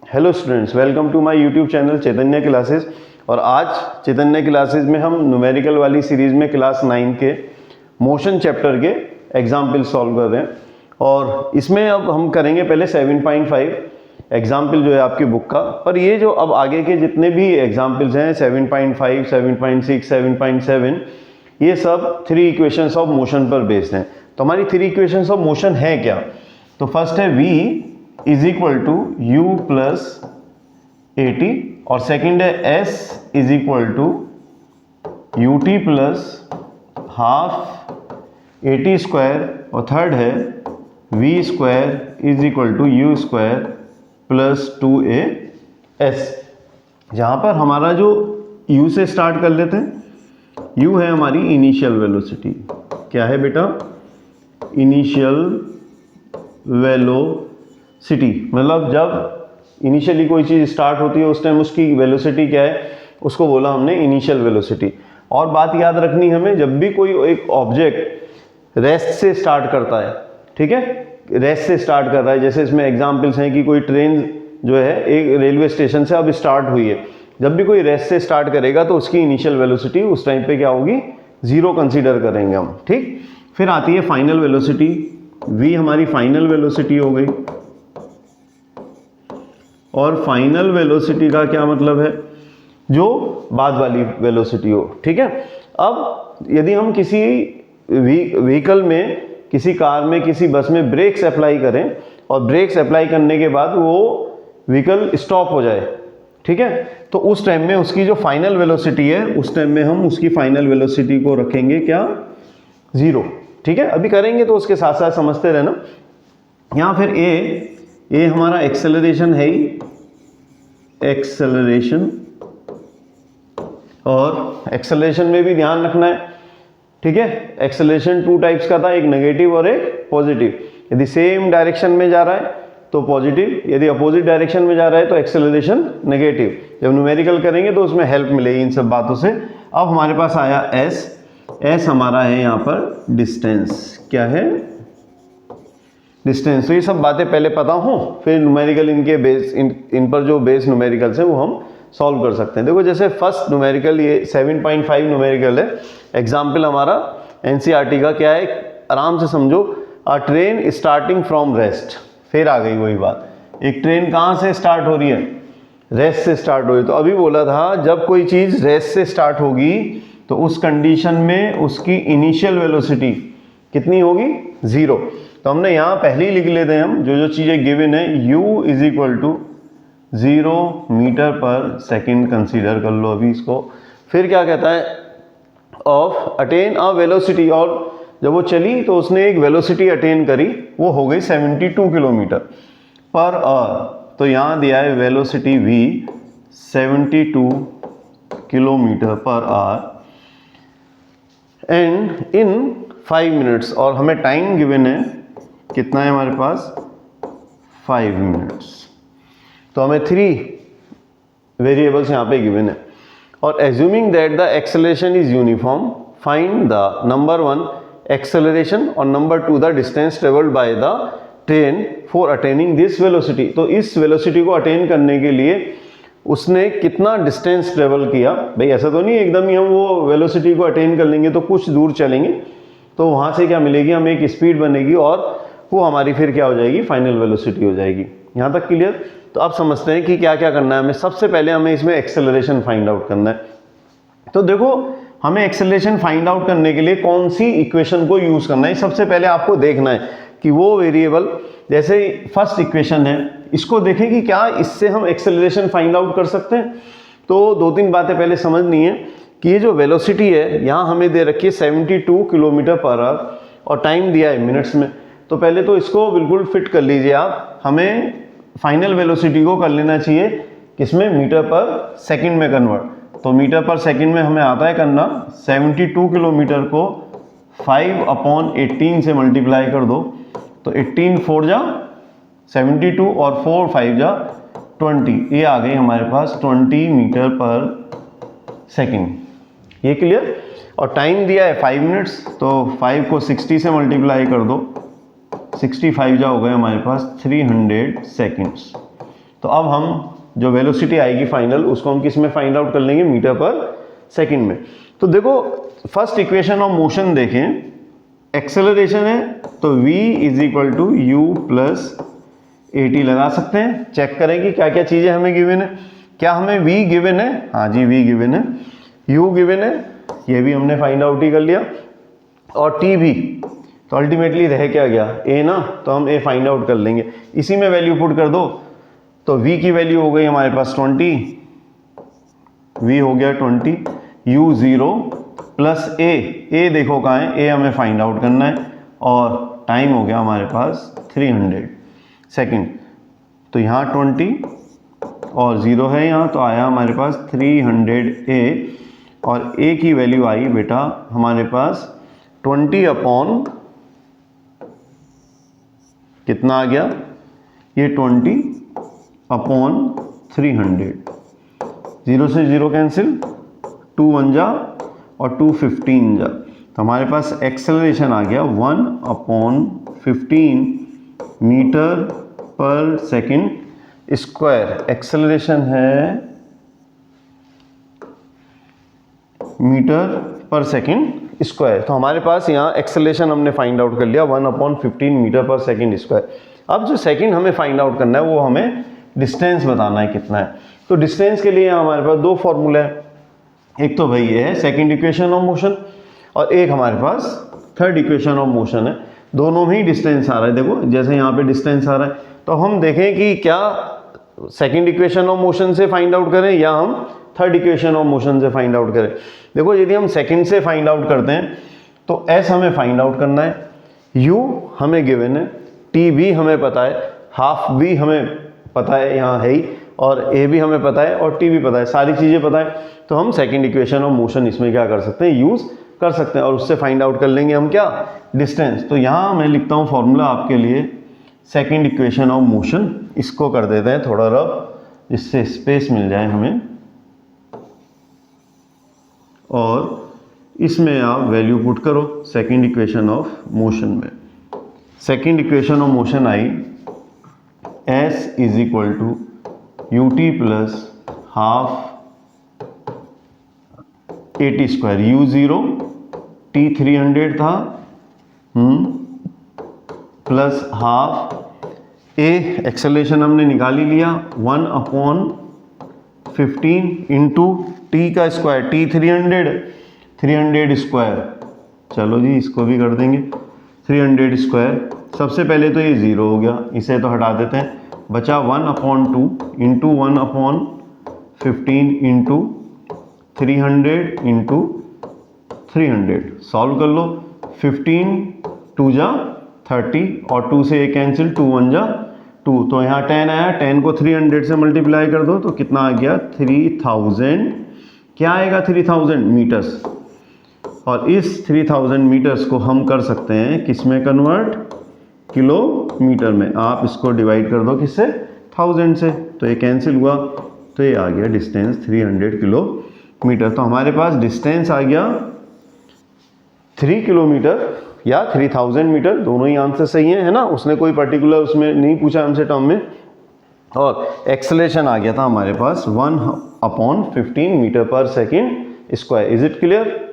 Hello students, welcome to my YouTube channel Chaitanya classes. और आज चैतन्य classes में हम न्यूमेरिकल वाली सीरीज़ में क्लास 9 के मोशन चैप्टर के एग्जाम्पल सॉल्व कर रहे हैं। और इसमें अब हम करेंगे पहले 7.5 एग्जाम्पल जो है आपकी बुक का। पर ये जो अब आगे के जितने भी एग्जाम्पल्स हैं 7.5, 7.6, 7.7, ये सब 3 इक्वेशंस ऑफ मोशन पर बेस्ड हैं। तो हमारी 3 इक्वेशंस ऑफ मोशन है क्या? तो फर्स्ट है v is equal to U plus A T, और सेकेंड है s is equal to U T plus half A T square, और थर्ड है v square is equal to U square plus 2as। जहाँ पर हमारा जो u से start कर लेते हैं। u है हमारी इनिशियल वेलोसिटी। क्या है बेटा? इनिशियल वेलोसिटी, मतलब जब इनिशियली कोई चीज़ स्टार्ट होती है उस टाइम उसकी वेलोसिटी क्या है, उसको बोला हमने इनिशियल वेलोसिटी। और बात याद रखनी हमें, जब भी कोई एक ऑब्जेक्ट रेस्ट से स्टार्ट करता है, ठीक है, रेस्ट से स्टार्ट कर रहा है, जैसे इसमें एग्जांपल्स हैं कि कोई ट्रेन जो है एक रेलवे स्टेशन से अब स्टार्ट हुई है। जब भी कोई रेस्ट से स्टार्ट करेगा तो उसकी इनिशियल वेलोसिटी उस टाइम पे क्या होगी, 0 कंसीडर करेंगे हम, ठीक। फिर आती है फाइनल वेलोसिटी। v हमारी फाइनल वेलोसिटी हो गई। और फाइनल वेलोसिटी का क्या मतलब है? जो बाद वाली वेलोसिटी हो, ठीक है। अब यदि हम किसी व्हीकल में, किसी कार में, किसी बस में ब्रेक्स अप्लाई करें और ब्रेक्स अप्लाई करने के बाद वो व्हीकल स्टॉप हो जाए, ठीक है, तो उस टाइम में उसकी जो फाइनल वेलोसिटी है, उस टाइम में हम उसकी फाइनल वेलोसिटी को रखेंगे क्या, 0, ठीक है। अभी करेंगे तो उसके साथ साथ समझते रहना। यहाँ फिर ए हमारा एक्सेलरेशन है ही, एक्सेलरेशन, और एक्सेलरेशन में भी ध्यान रखना है, ठीक है। एक्सेलरेशन 2 टाइप्स का था, एक नेगेटिव और एक पॉजिटिव। यदि सेम डायरेक्शन में जा रहा है तो पॉजिटिव, यदि अपोजिट डायरेक्शन में जा रहा है तो एक्सेलरेशन नेगेटिव। जब न्यूमेरिकल करेंगे तो उसमें हेल्प मिलेगी इन सब बातों से। अब हमारे पास आया एस हमारा है यहाँ पर डिस्टेंस। क्या है? डिस्टेंस। तो ये सब बातें पहले पता हो, फिर न्यूमेरिकल इनके बेस, इन पर जो बेस न्यूमेरिकल्स हैं वो हम सॉल्व कर सकते हैं। देखो जैसे फर्स्ट न्यूमेरिकल, ये 7.5 न्यूमेरिकल है। एग्जाम्पल हमारा एनसीईआरटी का क्या है, आराम से समझो। अ ट्रेन स्टार्टिंग फ्रॉम रेस्ट। फिर आ गई वही बात, एक ट्रेन कहाँ से स्टार्ट हो रही है, रेस्ट से स्टार्ट हो रही है। तो अभी बोला था जब कोई चीज़ रेस्ट से स्टार्ट होगी तो उस कंडीशन में उसकी इनिशियल वेलोसिटी कितनी होगी, 0। तो हमने यहाँ पहले ही लिख लेते हैं हम जो चीज़ें गिवन है। u is equal to 0 metre per second consider कर लो अभी इसको। फिर क्या कहता है, ऑफ अटेन अ वेलोसिटी, और जब वो चली तो उसने एक वेलोसिटी अटेन करी, वो हो गई 72 किलोमीटर पर आवर। तो यहाँ दिया है velocity v 72 kilometre per hour and in 5 minutes, और हमें टाइम गिवन है कितना है हमारे पास, 5 मिनट्स। तो हमें 3 वेरिएबल्स यहाँ पे गिवन है। और assuming that the acceleration is uniform, find the number 1 acceleration और number 2 the distance travelled by the train for attaining this velocity. तो इस वेलोसिटी को अटेन करने के लिए उसने कितना डिस्टेंस ट्रेवल किया। भाई ऐसा तो नहीं एकदम ही हम वो वेलोसिटी को अटेन कर लेंगे, तो कुछ दूर चलेंगे तो वहाँ से क्या मिलेगी, हमें एक स्पीड बनेगी और वो हमारी फिर क्या हो जाएगी, फाइनल वेलोसिटी हो जाएगी। यहाँ तक क्लियर? तो अब समझते हैं कि क्या क्या करना है हमें। सबसे पहले हमें इसमें एक्सेलरेशन फाइंड आउट करना है। तो देखो हमें एक्सेलरेशन फाइंड आउट करने के लिए कौन सी इक्वेशन को यूज़ करना है, सबसे पहले आपको देखना है कि वो वेरिएबल, जैसे फर्स्ट इक्वेशन है, इसको देखें कि क्या इससे हम एक्सेलरेशन फाइंड आउट कर सकते हैं। तो 2-3 बातें पहले समझनी है कि ये जो वेलोसिटी है यहाँ हमें दे रखी है 72 किलोमीटर पर आवर और टाइम दिया है मिनट्स में। तो पहले तो इसको बिल्कुल फिट कर लीजिए आप। हमें फाइनल वेलोसिटी को कर लेना चाहिए किसमें, मीटर पर सेकंड में कन्वर्ट। तो मीटर पर सेकंड में हमें आता है करना 72 किलोमीटर को 5/18 से मल्टीप्लाई कर दो। तो 18 4 जा 72 और 4 5 जा 20, ये आ गई हमारे पास 20 मीटर पर सेकंड। ये क्लियर? और टाइम दिया है 5 मिनट्स, तो 5 को 60 से मल्टीप्लाई कर दो, 65 जा हो गए हमारे पास 300 सेकेंड्स। तो अब हम जो वेलोसिटी आएगी फाइनल उसको हम किस में फाइंड आउट कर लेंगे, मीटर पर सेकंड में। तो देखो फर्स्ट इक्वेशन ऑफ मोशन देखें, एक्सेलरेशन है तो v is equal to U plus AT लगा सकते हैं। चेक करें कि क्या क्या चीज़ें हमें गिवन है। क्या हमें v गिवन है? हाँ जी v गिवन है, u गिवन है, ये भी हमने फाइंड आउट ही कर लिया, और t भी। तो अल्टीमेटली रह क्या गया, a ना, तो हम a फाइंड आउट कर लेंगे, इसी में वैल्यू पुट कर दो। तो v की वैल्यू हो गई हमारे पास 20, v हो गया 20, u 0 प्लस a देखो कहाँ है, a हमें फाइंड आउट करना है, और टाइम हो गया हमारे पास 300 सेकंड। तो यहाँ 20 और 0 है यहाँ, तो आया हमारे पास 300 और a की वैल्यू आई बेटा हमारे पास 20 अपॉन कितना आ गया, ये 20 अपॉन 300, 0 से 0 कैंसिल, 2 1 जा और 2 15 जा, तो हमारे पास एक्सेलरेशन आ गया 1/15 मीटर पर सेकंड स्क्वायर। एक्सेलरेशन है मीटर पर सेकंड स्क्वायर। तो हमारे पास यहाँ एक्सेलरेशन हमने फाइंड आउट कर लिया 1/15 मीटर पर सेकंड स्क्वायर। अब जो सेकंड हमें फाइंड आउट करना है वो हमें डिस्टेंस बताना है कितना है। तो डिस्टेंस के लिए हमारे पास दो फॉर्मूला है, एक तो भाई ये है सेकंड इक्वेशन ऑफ मोशन, और एक हमारे पास थर्ड इक्वेशन ऑफ मोशन है। दोनों में ही डिस्टेंस आ रहा है, देखो जैसे यहाँ पे डिस्टेंस आ रहा है, तो हम देखें कि क्या सेकंड इक्वेशन ऑफ मोशन से फाइंड आउट करें या हम थर्ड इक्वेशन ऑफ मोशन से फाइंड आउट करें। देखो यदि हम सेकंड से फाइंड आउट करते हैं तो एस हमें फाइंड आउट करना है, यू हमें गिवन है, टी भी हमें पता है, हाफ भी हमें पता है यहाँ है ही, और ए भी हमें पता है और टी भी पता है, सारी चीज़ें पता है। तो हम सेकंड इक्वेशन ऑफ मोशन इसमें क्या कर सकते हैं, यूज़ कर सकते हैं, और उससे फाइंड आउट कर लेंगे हम क्या, डिस्टेंस। तो यहाँ मैं लिखता हूँ फॉर्मूला आपके लिए सेकंड इक्वेशन ऑफ मोशन, इसको कर देते हैं थोड़ा रफ जिससे स्पेस मिल जाए हमें, और इसमें आप वैल्यू पुट करो सेकंड इक्वेशन ऑफ मोशन में। Second equation of motion I S is equal to U T plus half AT square, U 0 T 300 था प्लस हाफ A एक्सेलरेशन हमने निकाल ही लिया 1/15 इंटू टी का स्क्वायर, T 300 स्क्वायर, चलो जी इसको भी कर देंगे 300 स्क्वायर। सबसे पहले तो ये 0 हो गया, इसे तो हटा देते हैं, बचा 1/2 इंटू 1/15 इंटू 300 इंटू 300, सॉल्व कर लो, 15 2 जा 30 और 2 से 1 कैंसिल, 2 1 जा 2, तो यहाँ 10 आया, 10 को 300 से मल्टीप्लाई कर दो तो कितना आ गया 3000, क्या आएगा 3000 मीटर्स। और इस 3000 मीटर्स को हम कर सकते हैं किस में कन्वर्ट, किलोमीटर में। आप इसको डिवाइड कर दो किससे, 1000 से, तो ये कैंसिल हुआ, तो ये आ गया डिस्टेंस 300 किलोमीटर। तो हमारे पास डिस्टेंस आ गया 3 किलोमीटर या 3000 मीटर, दोनों ही आंसर सही है ना, उसने कोई पर्टिकुलर उसमें नहीं पूछा हमसे टर्म में। और एक्सेलरेशन आ गया था हमारे पास 1/15 metre per second square. Is it clear?